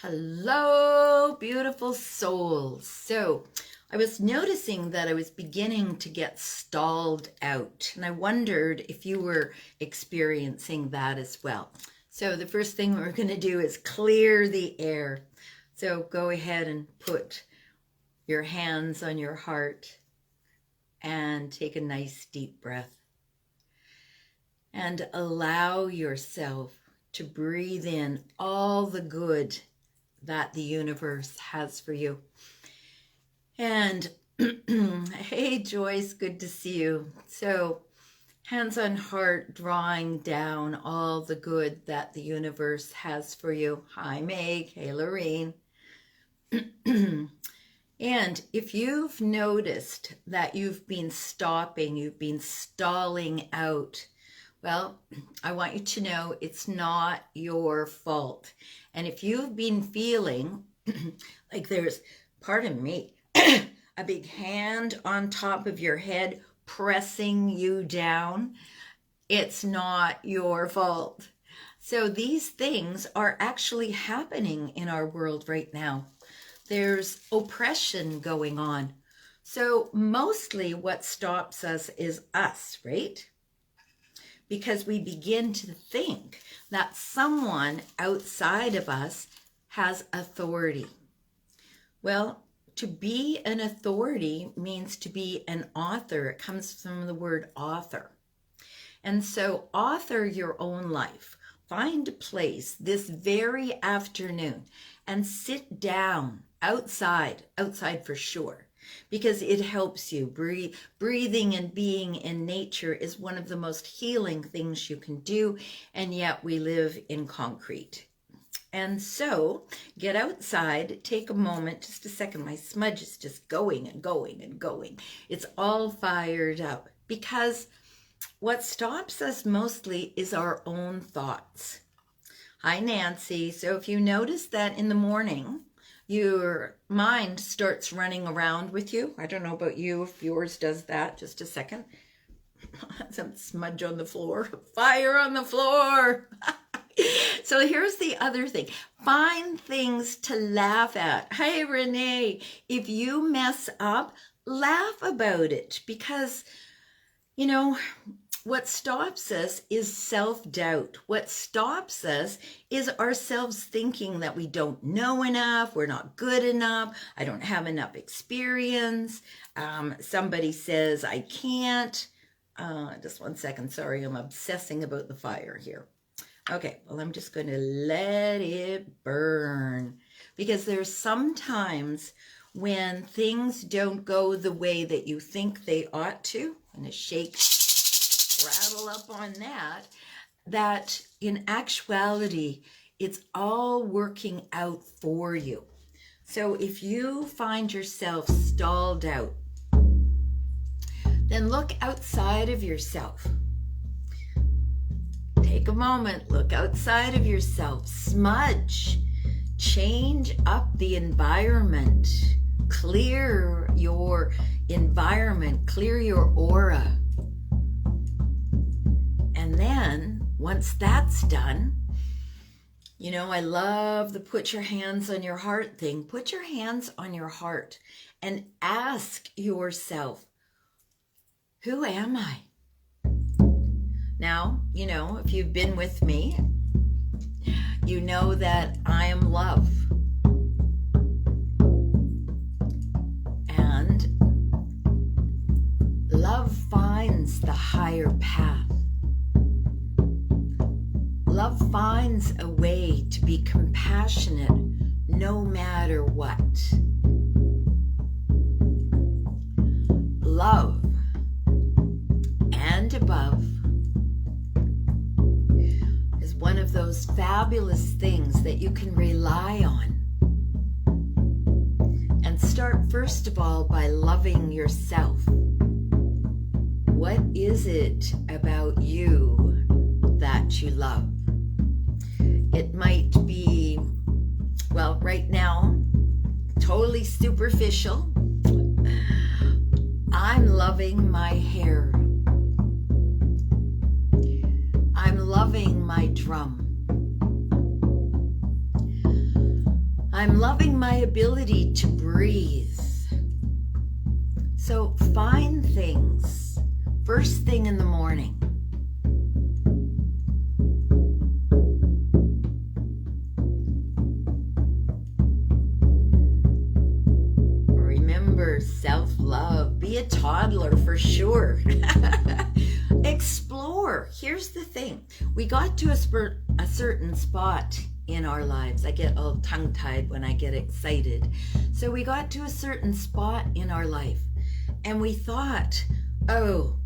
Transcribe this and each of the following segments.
Hello, beautiful souls. So I was noticing that I was beginning to get stalled out, and I wondered if you were experiencing that as well. So the first thing we're going to do is clear the air. So go ahead and put your hands on your heart and take a nice deep breath. And allow yourself to breathe in all the good that the universe has for you. And hey Joyce, good to see you. So hands on heart, drawing down all the good that the universe has for you. Hi Meg, hey Lorraine. And if you've noticed that you've been stopping, you've been stalling out, well, I want you to know it's not your fault. And if you've been feeling like there's, pardon me, a big hand on top of your head pressing you down, it's not your fault. So these things are actually happening in our world right now. There's oppression going on. So mostly what stops us is us, right? Because we begin to think that someone outside of us has authority. Well, to be an authority means to be an author. It comes from the word author. And so author your own life. Find a place this very afternoon and sit down outside for sure. Because it helps you. Breathing and being in nature is one of the most healing things you can do, and yet we live in concrete. And so get outside, take a moment, just a second, my smudge is just going and going and going. It's all fired up because what stops us mostly is our own thoughts. Hi Nancy, so if you notice that in the morning, your mind starts running around with you. I don't know about you, if yours does that. Just a second. Some smudge on the floor. Fire on the floor. So here's the other thing. Find things to laugh at. Hey, Renee, if you mess up, laugh about it. Because, you know, what stops us is self-doubt. What stops us is ourselves thinking that we don't know enough, we're not good enough, I don't have enough experience, somebody says I can't. Just one second, sorry, I'm obsessing about the fire here. Okay, well, I'm just going to let it burn. Because there's sometimes when things don't go the way that you think they ought to, and it shakes, rattle up on that in actuality, it's all working out for you. So if you find yourself stalled out, then look outside of yourself. Take a moment, look outside of yourself, smudge, change up the environment, clear your environment, clear your aura. And then, once that's done, you know, I love the put your hands on your heart thing. Put your hands on your heart and ask yourself, who am I? Now, you know, if you've been with me, you know that I am love. And love finds the higher path. Love finds a way to be compassionate no matter what. Love and above is one of those fabulous things that you can rely on. And start first of all by loving yourself. What is it about you that you love? It might be, well, right now, totally superficial. I'm loving my hair. I'm loving my drum. I'm loving my ability to breathe. So find things first thing in the morning. Remember self-love. Be a toddler for sure. Explore. Here's the thing. We got to a certain spot in our lives. I get all tongue-tied when I get excited. So we got to a certain spot in our life and we thought, oh,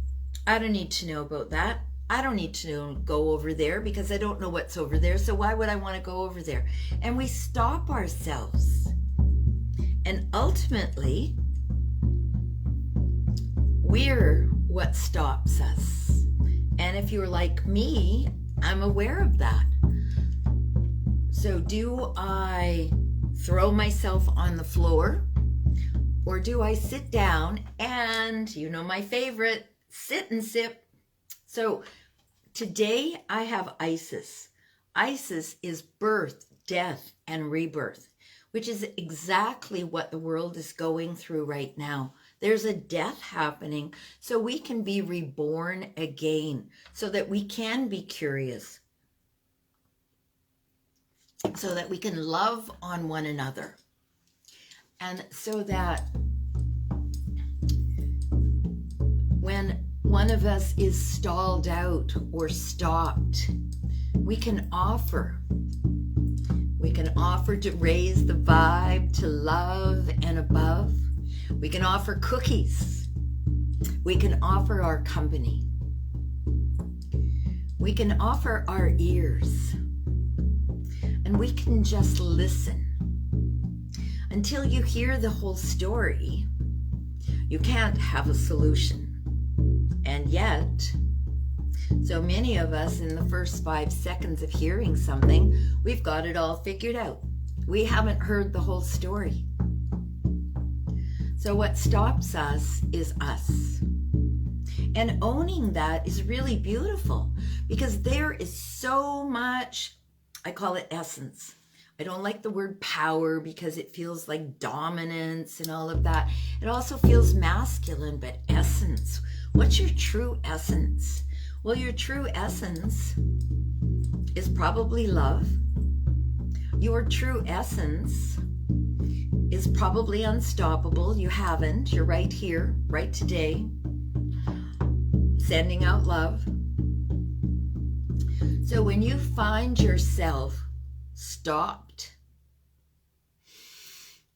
I don't need to know about that. I don't need to go over there because I don't know what's over there. So why would I want to go over there? And we stop ourselves. And ultimately, we're what stops us. And if you're like me, I'm aware of that. So do I throw myself on the floor, or do I sit down and, you know my favorite, sit and sip? So today I have Isis. Isis is birth, death, and rebirth, which is exactly what the world is going through right now. There's a death happening so we can be reborn again, so that we can be curious, so that we can love on one another, and so that when one of us is stalled out or stopped, we can offer. We can offer to raise the vibe to love and above. We can offer cookies. We can offer our company. We can offer our ears. And we can just listen. Until you hear the whole story, you can't have a solution. And yet, so many of us in the first 5 seconds of hearing something, we've got it all figured out. We haven't heard the whole story. So what stops us is us. And owning that is really beautiful, because there is so much, I call it essence. I don't like the word power because it feels like dominance and all of that. It also feels masculine, but essence. What's your true essence? Well, your true essence is probably love. Your true essence is probably unstoppable. You haven't. You're right here, right today, sending out love. So when you find yourself stopped,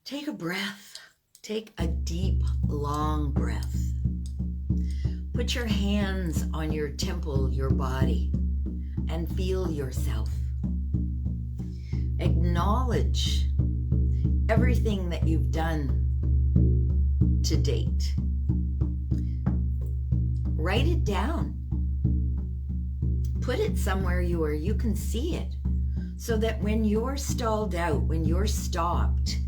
take a breath. Take a deep, long breath. Put your hands on your temple, your body, and feel yourself. Acknowledge everything that you've done to date. Write it down. Put it somewhere where you can see it, so that when you're stalled out, when you're stopped,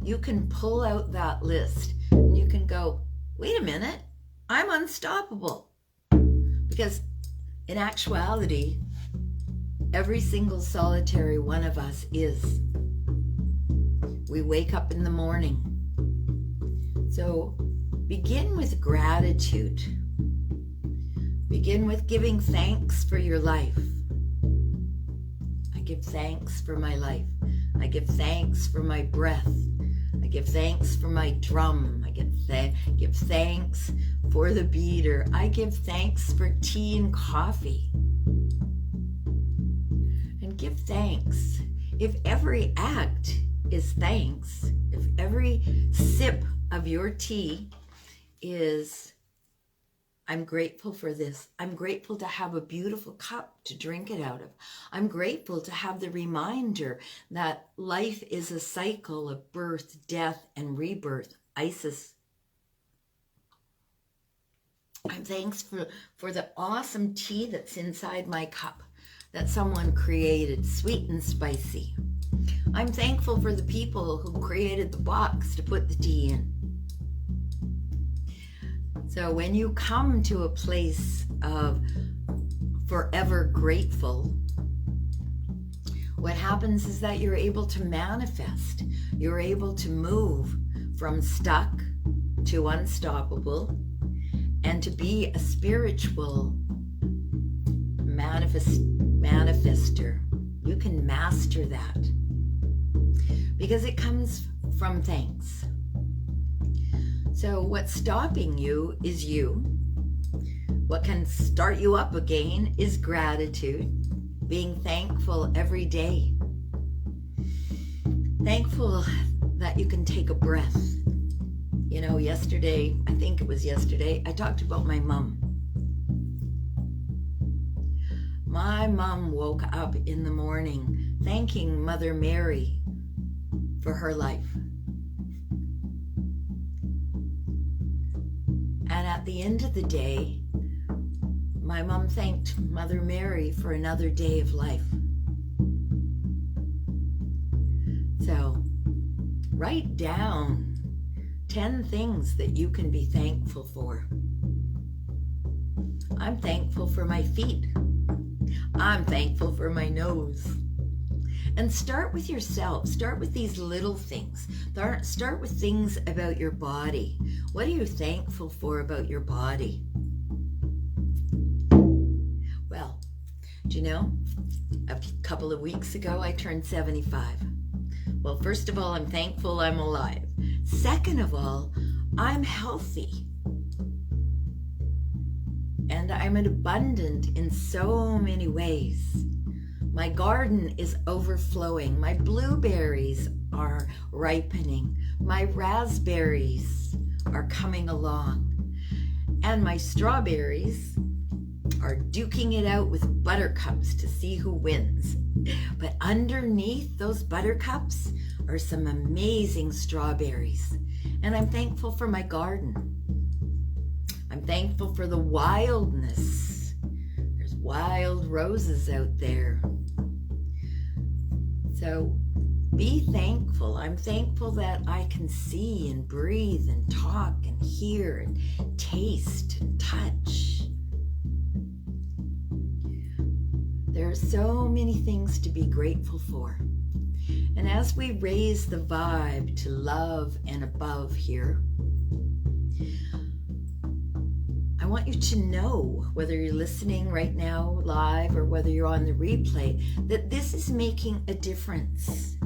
you can pull out that list and you can go, wait a minute, I'm unstoppable. Because in actuality, every single solitary one of us is. We wake up in the morning. So begin with gratitude. Begin with giving thanks for your life. I give thanks for my life. I give thanks for my breath. I give thanks for my drum. I give thanks for the beater. I give thanks for tea and coffee. And give thanks. If every act is thanks, if every sip of your tea is, I'm grateful for this. I'm grateful to have a beautiful cup to drink it out of. I'm grateful to have the reminder that life is a cycle of birth, death, and rebirth. Isis. I'm thankful for the awesome tea that's inside my cup that someone created, sweet and spicy. I'm thankful for the people who created the box to put the tea in. So when you come to a place of forever grateful, what happens is that you're able to manifest. You're able to move from stuck to unstoppable and to be a spiritual manifester. You can master that because it comes from thanks. So what's stopping you is you. What can start you up again is gratitude, being thankful every day. Thankful that you can take a breath. You know, yesterday, I think it was yesterday, I talked about my mom. My mom woke up in the morning thanking Mother Mary for her life. And at the end of the day, my mom thanked Mother Mary for another day of life. So, write down 10 things that you can be thankful for. I'm thankful for my feet. I'm thankful for my nose. And start with yourself. Start with these little things. Start with things about your body. What are you thankful for about your body? Well, do you know, a couple of weeks ago, I turned 75. Well, first of all, I'm thankful I'm alive. Second of all, I'm healthy. And I'm abundant in so many ways. My garden is overflowing. My blueberries are ripening. My raspberries are coming along. And my strawberries are duking it out with buttercups to see who wins. But underneath those buttercups are some amazing strawberries. And I'm thankful for my garden. I'm thankful for the wildness. There's wild roses out there. So be thankful. I'm thankful that I can see and breathe and talk and hear and taste and touch. There are so many things to be grateful for. And as we raise the vibe to love and above here, I want you to know, whether you're listening right now live or whether you're on the replay, that this is making a difference.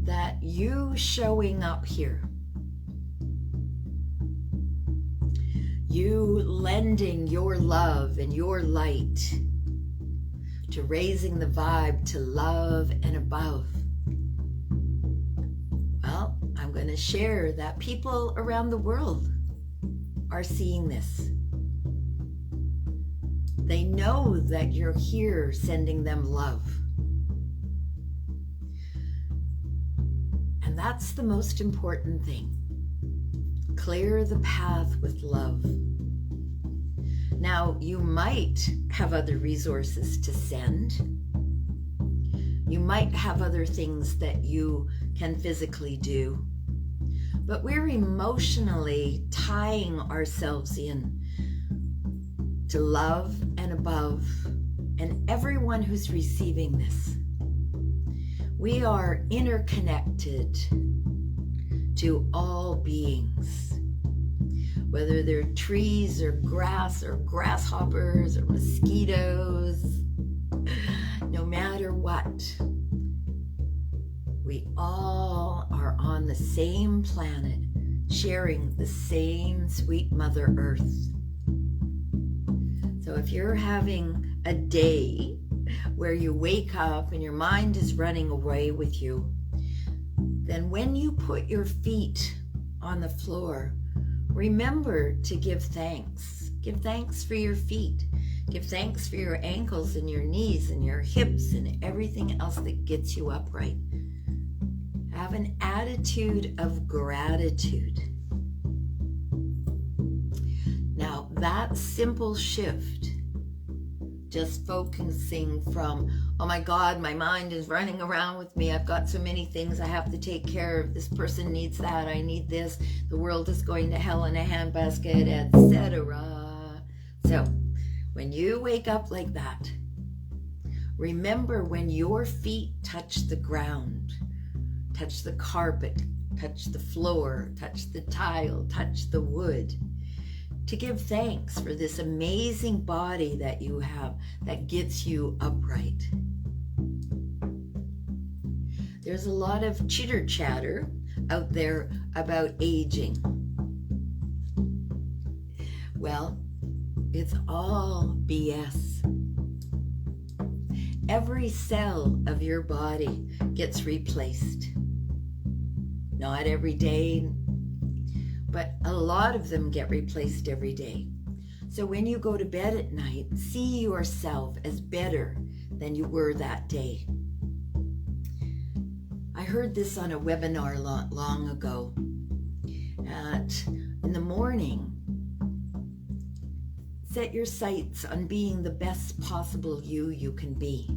That you showing up here, you lending your love and your light to raising the vibe to love and above. Well, I'm going to share that people around the world are seeing this. They know that you're here sending them love. And that's the most important thing. Clear the path with love. Now, you might have other resources to send. You might have other things that you can physically do. But we're emotionally tying ourselves in to love and above and everyone who's receiving this. We are interconnected to all beings, whether they're trees or grass or grasshoppers or mosquitoes, no matter what. We all are on the same planet, sharing the same sweet Mother Earth. So if you're having a day where you wake up and your mind is running away with you, then when you put your feet on the floor, remember to give thanks. Give thanks for your feet. Give thanks for your ankles and your knees and your hips and everything else that gets you upright. Have an attitude of gratitude. Now, that simple shift, just focusing from, oh my God, my mind is running around with me. I've got so many things I have to take care of. This person needs that. I need this. The world is going to hell in a handbasket, etc. So, when you wake up like that, Remember when your feet touch the ground, touch the carpet, touch the floor, touch the tile, touch the wood, to give thanks for this amazing body that you have that gets you upright. There's a lot of chitter chatter out there about aging. Well, it's all BS. Every cell of your body gets replaced. Not every day, but a lot of them get replaced every day. So when you go to bed at night, see yourself as better than you were that day. I heard this on a webinar long ago. In the morning, set your sights on being the best possible you can be.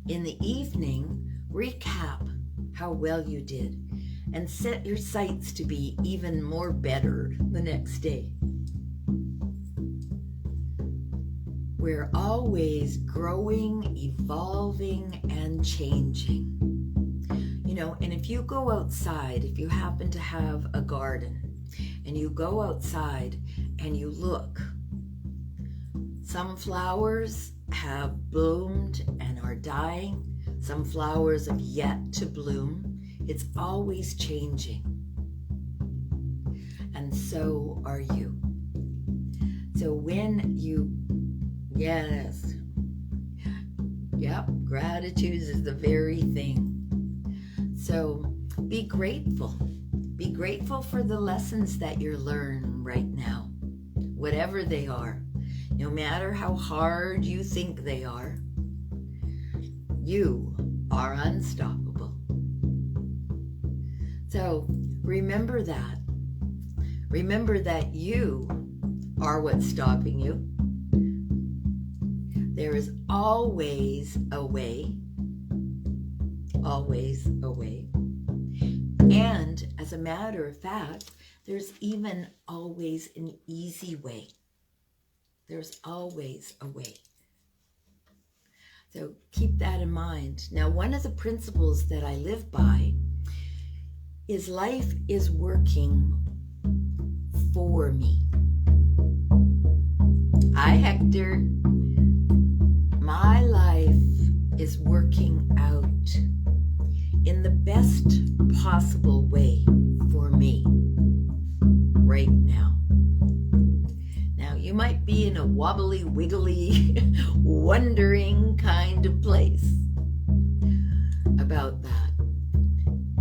In the evening, recap how well you did and set your sights to be even more better the next day. We're always growing, evolving, and changing. You know, and if you go outside, if you happen to have a garden, and you go outside and you look, some flowers have bloomed and are dying. Some flowers have yet to bloom. It's always changing. And so are you. So when you, yes, yep, gratitude is the very thing. So be grateful. Be grateful for the lessons that you're learning right now, whatever they are. No matter how hard you think they are, you are unstoppable. So remember that. Remember that you are what's stopping you. There is always a way. Always a way. And as a matter of fact, there's even always an easy way. There's always a way. So keep that in mind. Now, one of the principles that I live by is life is working for me. Hi, Hector. My life is working out in the best possible way for me right now. Now, you might be in a wobbly, wiggly, wondering kind of place about that.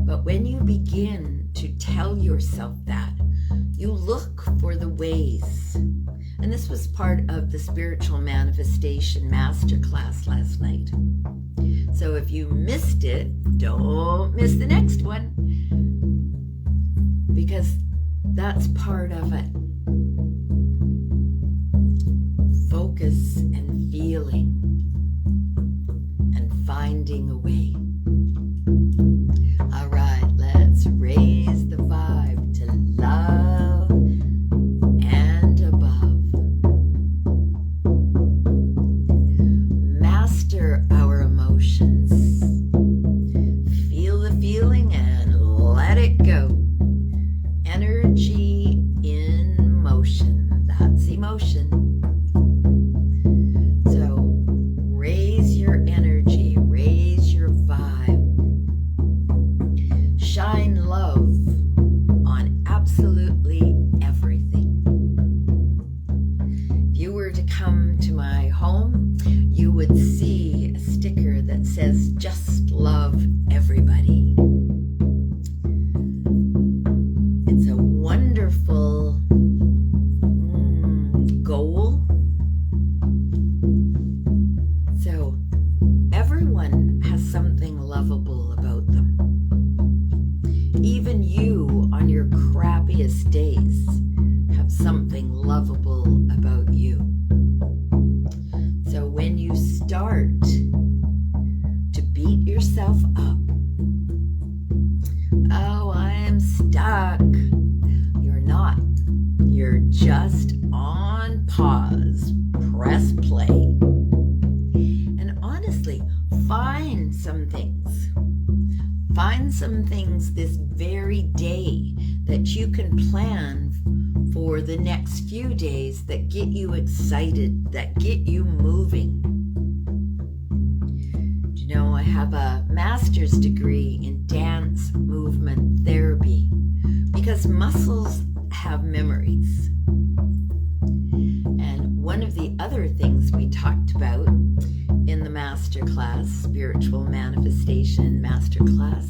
But when you begin to tell yourself that, you look for the ways. And this was part of the Spiritual Manifestation Masterclass last night. So if you missed it, don't miss the next one, because that's part of it. Focus and feeling and finding a way. All right, let's raise the vibe to love and above. Master our emotions. Feel the feeling and let it go. Energy in motion. That's emotion. So raise your energy, raise your vibe. Shine love on absolutely everything. If you were to come to my home, you would see a sticker that says, "Just love everybody." It's a wonderful goal. So everyone has something lovable about them. Even you on your crappiest days have something lovable about you. So when you start to beat yourself up, oh, I am stuck. You're not. You're just on pause. Press play. And on some things. Find some things this very day that you can plan for the next few days that get you excited, that get you moving. You know, I have a master's degree in dance movement therapy because muscles have memories. And one of the other things we talked about in the masterclass, spiritual manifestation masterclass,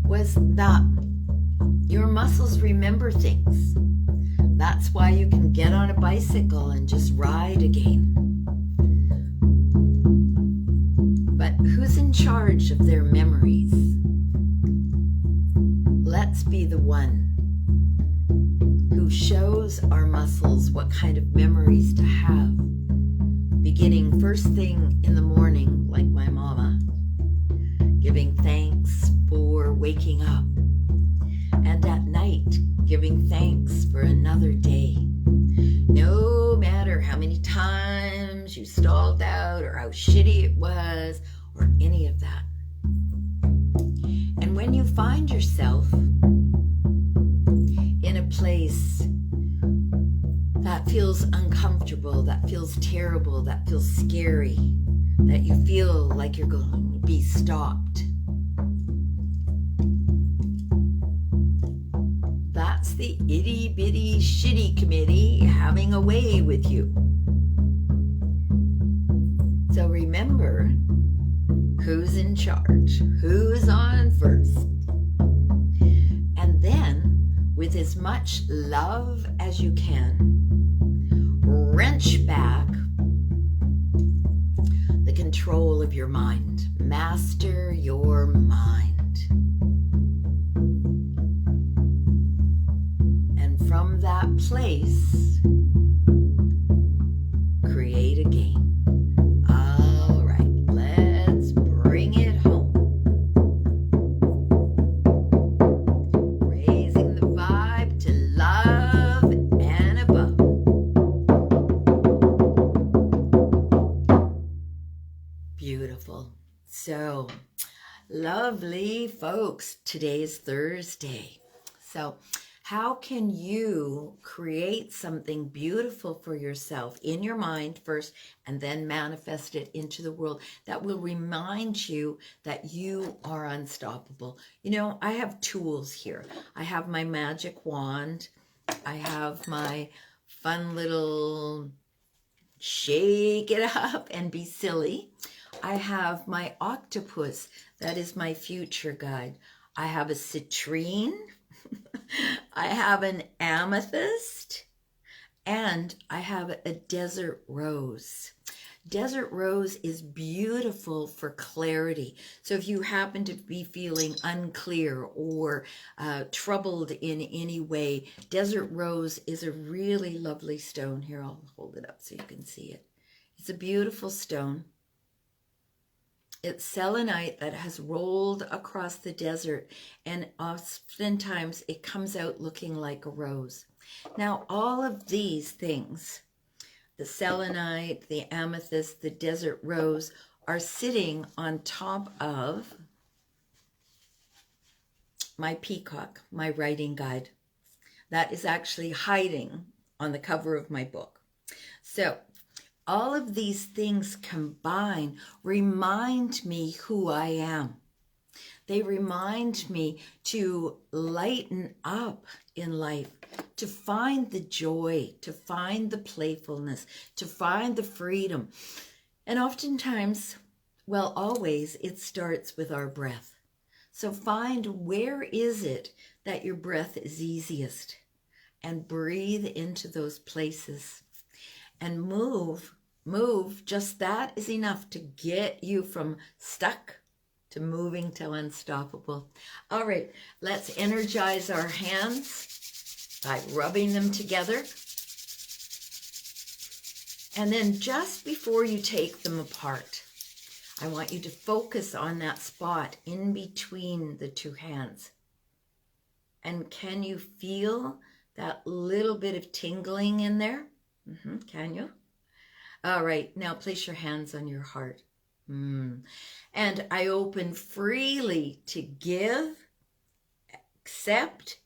was that your muscles remember things. That's why you can get on a bicycle and just ride again. But who's in charge of their memories? Let's be the one who shows our muscles what kind of memories to have, beginning first thing in the morning, like my mama, giving thanks for waking up, and at night, giving thanks for another day. No matter how many times you stalled out or how shitty it was or any of that. And when you find yourself in a place that feels uncomfortable, that feels terrible, that feels scary, that you feel like you're going to be stopped, that's the itty bitty shitty committee having a way with you. So remember, who's in charge? Who's on first? And then, with as much love as you can, wrench back the control of your mind. Master your mind. And from that place, create a game. All right, let's bring it home. Raising the vibe to love and above. Beautiful. So, lovely folks, today's Thursday. So, how can you create something beautiful for yourself in your mind first and then manifest it into the world that will remind you that you are unstoppable? You know, I have tools here. I have my magic wand. I have my fun little shake it up and be silly. I have my octopus. That is my future guide. I have a citrine. I have an amethyst, and I have a desert rose. Desert rose is beautiful for clarity. So if you happen to be feeling unclear or troubled in any way, desert rose is a really lovely stone. Here, I'll hold it up so you can see it. It's a beautiful stone. It's selenite that has rolled across the desert, and oftentimes it comes out looking like a rose. Now, all of these things, the selenite, the amethyst, the desert rose, are sitting on top of my peacock, my writing guide. That is actually hiding on the cover of my book. So, all of these things combined remind me who I am. They remind me to lighten up in life, to find the joy, to find the playfulness, to find the freedom. And oftentimes, well, always, it starts with our breath. So find where is it that your breath is easiest, and breathe into those places. And move, just that is enough to get you from stuck to moving to unstoppable. All right, let's energize our hands by rubbing them together. And then just before you take them apart, I want you to focus on that spot in between the two hands. And can you feel that little bit of tingling in there? Can you? All right, now place your hands on your heart. And I open freely to give, accept,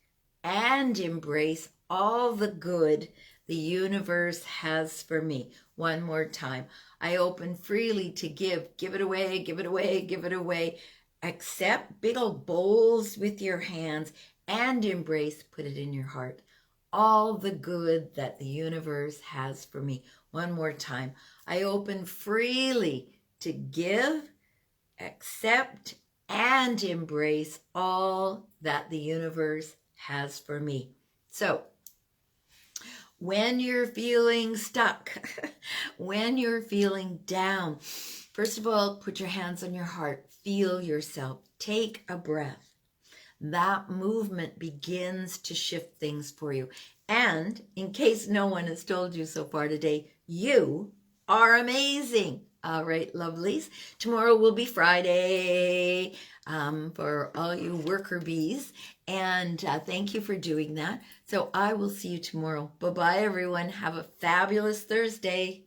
and embrace all the good the universe has for me. One more time. I open freely to give. Give it away, give it away, give it away. Accept big old bowls with your hands and embrace, put it in your heart, all the good that the universe has for me. One more time. I open freely to give, accept, and embrace all that the universe has for me. So, when you're feeling stuck, when you're feeling down, first of all, put your hands on your heart. Feel yourself. Take a breath. That movement begins to shift things for you. And in case no one has told you so far today, you are amazing. All right, lovelies. Tomorrow will be Friday for all you worker bees. And thank you for doing that. So I will see you tomorrow. Bye-bye, everyone. Have a fabulous Thursday.